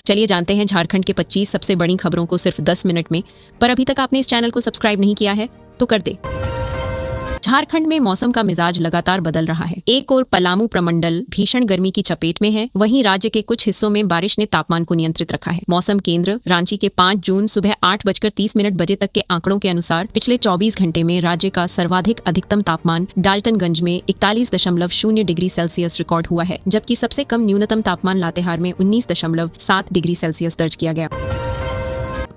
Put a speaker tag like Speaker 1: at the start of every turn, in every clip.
Speaker 1: चलिए जानते हैं झारखंड के 25 सबसे बड़ी खबरों को सिर्फ 10 मिनट में। पर अभी तक आपने इस चैनल को सब्सक्राइब नहीं किया है तो कर दे। झारखंड में मौसम का मिजाज लगातार बदल रहा है। एक ओर पलामू प्रमंडल भीषण गर्मी की चपेट में है, वहीं राज्य के कुछ हिस्सों में बारिश ने तापमान को नियंत्रित रखा है। मौसम केंद्र रांची के 5 जून सुबह 8:30 बजे तक के आंकड़ों के अनुसार पिछले 24 घंटे में राज्य का सर्वाधिक अधिकतम तापमान डाल्टनगंज में 41.0 डिग्री सेल्सियस रिकॉर्ड हुआ है, जबकि सबसे कम न्यूनतम तापमान लातेहार में 19.7 डिग्री सेल्सियस दर्ज किया गया।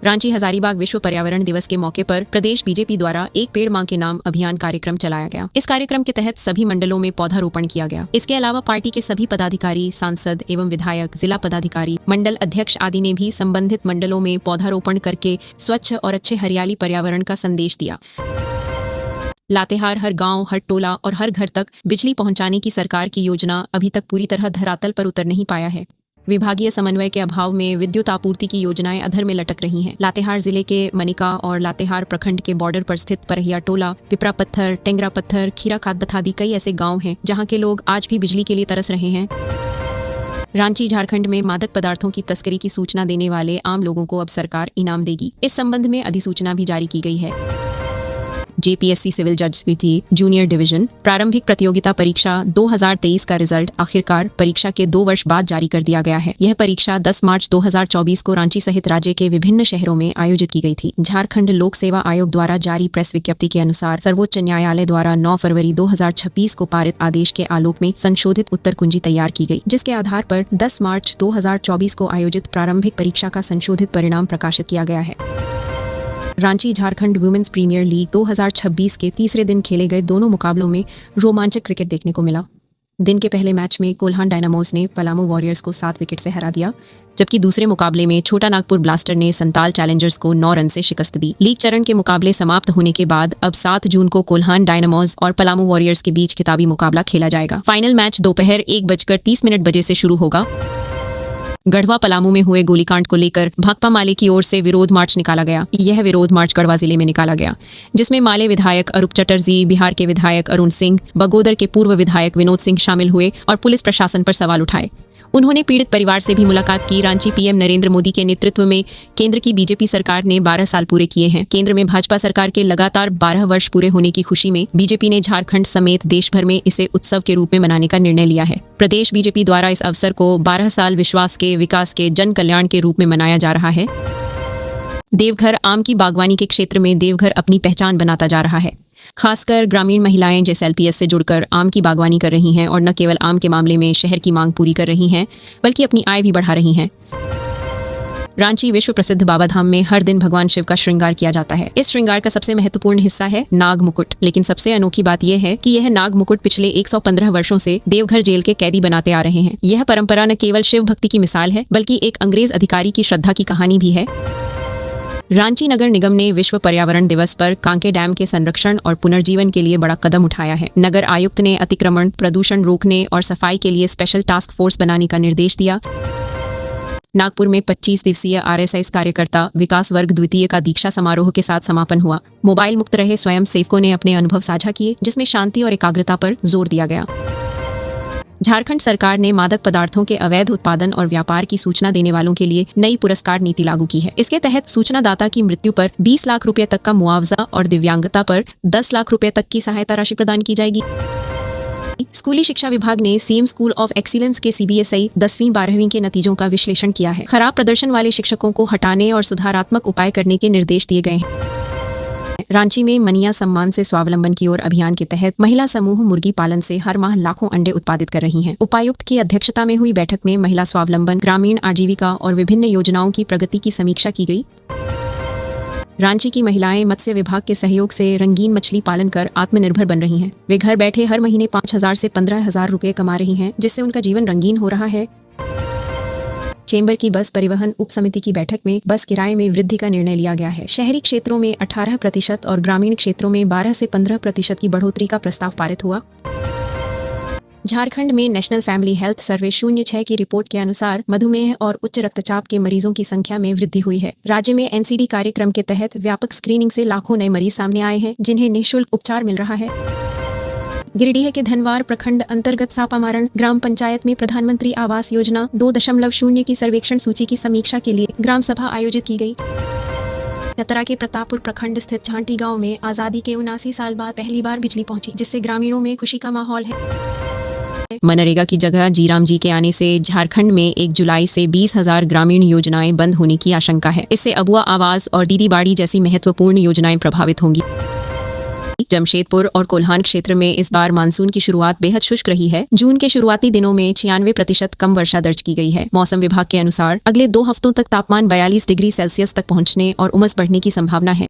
Speaker 1: रांची हजारीबाग विश्व पर्यावरण दिवस के मौके पर प्रदेश बीजेपी द्वारा एक पेड़ मां के नाम अभियान कार्यक्रम चलाया गया। इस कार्यक्रम के तहत सभी मंडलों में पौधारोपण किया गया। इसके अलावा पार्टी के सभी पदाधिकारी, सांसद एवं विधायक, जिला पदाधिकारी, मंडल अध्यक्ष आदि ने भी संबंधित मंडलों में पौधारोपण करके स्वच्छ और अच्छे हरियाली पर्यावरण का संदेश दिया। लातेहार हर गांव, हर टोला और हर घर तक बिजली पहुंचाने की सरकार की योजना अभी तक पूरी तरह धरातल पर उतर नहीं पाया है। विभागीय समन्वय के अभाव में विद्युत आपूर्ति की योजनाएं अधर में लटक रही हैं। लातेहार जिले के मनिका और लातेहार प्रखंड के बॉर्डर पर स्थित परहिया टोला, पिपरा पत्थर, टेंगरा पत्थर, खीरा खाद आदि कई ऐसे गांव हैं जहां के लोग आज भी बिजली के लिए तरस रहे हैं। रांची झारखंड में मादक पदार्थों की तस्करी की सूचना देने वाले आम लोगों को अब सरकार इनाम देगी। इस संबंध में अधिसूचना भी जारी की गई है। जेपीएससी सिविल जज विधि जूनियर डिवीजन प्रारंभिक प्रतियोगिता परीक्षा 2023 का रिजल्ट आखिरकार परीक्षा के 2 वर्ष बाद जारी कर दिया गया है। यह परीक्षा 10 मार्च 2024 को रांची सहित राज्य के विभिन्न शहरों में आयोजित की गई थी। झारखंड लोक सेवा आयोग द्वारा जारी प्रेस विज्ञप्ति के अनुसार सर्वोच्च न्यायालय द्वारा 9 फरवरी 2026 को पारित आदेश के आलोक में संशोधित उत्तर कुंजी तैयार की गई, जिसके आधार पर 10 मार्च 2024 को आयोजित प्रारंभिक परीक्षा का संशोधित परिणाम प्रकाशित किया गया है। Ranchi Jharkhand women's premier league 2026 के तीसरे दिन खेले गए दोनों मुकाबलों में रोमांचक क्रिकेट देखने को मिला। दिन के पहले मैच में कोल्हान डायनामोस ने पलामू वॉरियर्स को 7 विकेट से हरा दिया, जबकि दूसरे मुकाबले में छोटा नागपुर ब्लास्टर ने संताल चैलेंजर्स को 9 रन से शिकस्त दी। लीग चरण के मुकाबले समाप्त होने के बाद अब 7 जून को कोल्हान डायनामोस और पलामू वॉरियर्स के बीच खिताबी मुकाबला खेला जाएगा। फाइनल मैच दोपहर 1:30 बजे से शुरू होगा। गढ़वा पलामू में हुए गोलीकांड को लेकर भाकपा माले की ओर से विरोध मार्च निकाला गया। यह विरोध मार्च गढ़वा जिले में निकाला गया, जिसमें माले विधायक अरूप चटर्जी, बिहार के विधायक अरुण सिंह, बगोदर के पूर्व विधायक विनोद सिंह शामिल हुए और पुलिस प्रशासन पर सवाल उठाए। उन्होंने पीड़ित परिवार से भी मुलाकात की। रांची पीएम नरेंद्र मोदी के नेतृत्व में केंद्र की बीजेपी सरकार ने 12 साल पूरे किए हैं। केंद्र में भाजपा सरकार के लगातार 12 वर्ष पूरे होने की खुशी में बीजेपी ने झारखंड समेत देश भर में इसे उत्सव के रूप में मनाने का निर्णय लिया है। प्रदेश बीजेपी द्वारा इस अवसर को 12 साल विश्वास के, विकास के, जन कल्याण के रूप में मनाया जा रहा है। देवघर आम की बागवानी के क्षेत्र में देवघर अपनी पहचान बनाता जा रहा है। खासकर ग्रामीण महिलाएं JSLPS से जुड़कर आम की बागवानी कर रही हैं और न केवल आम के मामले में शहर की मांग पूरी कर रही हैं, बल्कि अपनी आय भी बढ़ा रही हैं। रांची विश्व प्रसिद्ध बाबा धाम में हर दिन भगवान शिव का श्रृंगार किया जाता है। इस श्रृंगार का सबसे महत्वपूर्ण हिस्सा है नाग मुकुट। लेकिन सबसे अनोखी बात यह है कि यह नाग मुकुट पिछले 115 वर्षों से देवघर जेल के कैदी बनाते आ रहे हैं। यह परंपरा न केवल शिव भक्ति की मिसाल है, बल्कि एक अंग्रेज अधिकारी की श्रद्धा की कहानी भी है। रांची नगर निगम ने विश्व पर्यावरण दिवस पर कांके डैम के संरक्षण और पुनर्जीवन के लिए बड़ा कदम उठाया है। नगर आयुक्त ने अतिक्रमण, प्रदूषण रोकने और सफाई के लिए स्पेशल टास्क फोर्स बनाने का निर्देश दिया। नागपुर में 25 दिवसीय RSS कार्यकर्ता विकास वर्ग द्वितीय का दीक्षा समारोह के साथ समापन हुआ। मोबाइल मुक्त रहे स्वयं सेवकों ने अपने अनुभव साझा किए, जिसमें शांति और एकाग्रता पर जोर दिया गया। झारखंड सरकार ने मादक पदार्थों के अवैध उत्पादन और व्यापार की सूचना देने वालों के लिए नई पुरस्कार नीति लागू की है। इसके तहत सूचनादाता की मृत्यु पर 20 लाख रुपए तक का मुआवजा और दिव्यांगता पर 10 लाख रुपए तक की सहायता राशि प्रदान की जाएगी। स्कूली शिक्षा विभाग ने सीएम स्कूल ऑफ एक्सीलेंस के CBSI 10वीं 12वीं के नतीजों का विश्लेषण किया है। खराब प्रदर्शन वाले शिक्षकों को हटाने और सुधारात्मक उपाय करने के निर्देश दिए गए हैं। रांची में मनिया सम्मान से स्वावलंबन की ओर अभियान के तहत महिला समूह मुर्गी पालन से हर माह लाखों अंडे उत्पादित कर रही हैं। उपायुक्त की अध्यक्षता में हुई बैठक में महिला स्वावलंबन, ग्रामीण आजीविका और विभिन्न योजनाओं की प्रगति की समीक्षा की गई। रांची की महिलाएं मत्स्य विभाग के सहयोग से रंगीन मछली पालन कर आत्मनिर्भर बन रही हैं। वे घर बैठे हर महीने 5,000 से 15,000 रुपए कमा रही हैं, जिससे उनका जीवन रंगीन हो रहा है। चेंबर की बस परिवहन उप समिति की बैठक में बस किराए में वृद्धि का निर्णय लिया गया है। शहरी क्षेत्रों में 18% और ग्रामीण क्षेत्रों में 12 से 15% की बढ़ोतरी का प्रस्ताव पारित हुआ। झारखंड में नेशनल फैमिली हेल्थ सर्वे 06 की रिपोर्ट के अनुसार मधुमेह और उच्च रक्तचाप के मरीजों की संख्या में वृद्धि हुई है। राज्य में NCD कार्यक्रम के तहत व्यापक स्क्रीनिंग से लाखों नए मरीज सामने आए हैं, जिन्हें निःशुल्क उपचार मिल रहा है। गिरिडीह के धनवार प्रखंड अंतर्गत सापामारण ग्राम पंचायत में प्रधानमंत्री आवास योजना 2.0 की सर्वेक्षण सूची की समीक्षा के लिए ग्राम सभा आयोजित की गई। चतरा के प्रतापपुर प्रखंड स्थित झांटी गांव में आजादी के 79 साल बाद पहली बार बिजली पहुंची, जिससे ग्रामीणों में खुशी का माहौल है। मनरेगा की जगह जीराम जी के आने से झारखंड में 1 जुलाई से 20,000 ग्रामीण योजनाएं बंद होने की आशंका है। इससे अबुआ आवास और दीदी बाड़ी जैसी महत्वपूर्ण योजनाएं प्रभावित होंगी। जमशेदपुर और कोल्हान क्षेत्र में इस बार मानसून की शुरुआत बेहद शुष्क रही है। जून के शुरुआती दिनों में 96% कम वर्षा दर्ज की गई है। मौसम विभाग के अनुसार अगले 2 हफ्तों तक तापमान 42 डिग्री सेल्सियस तक पहुंचने और उमस बढ़ने की संभावना है।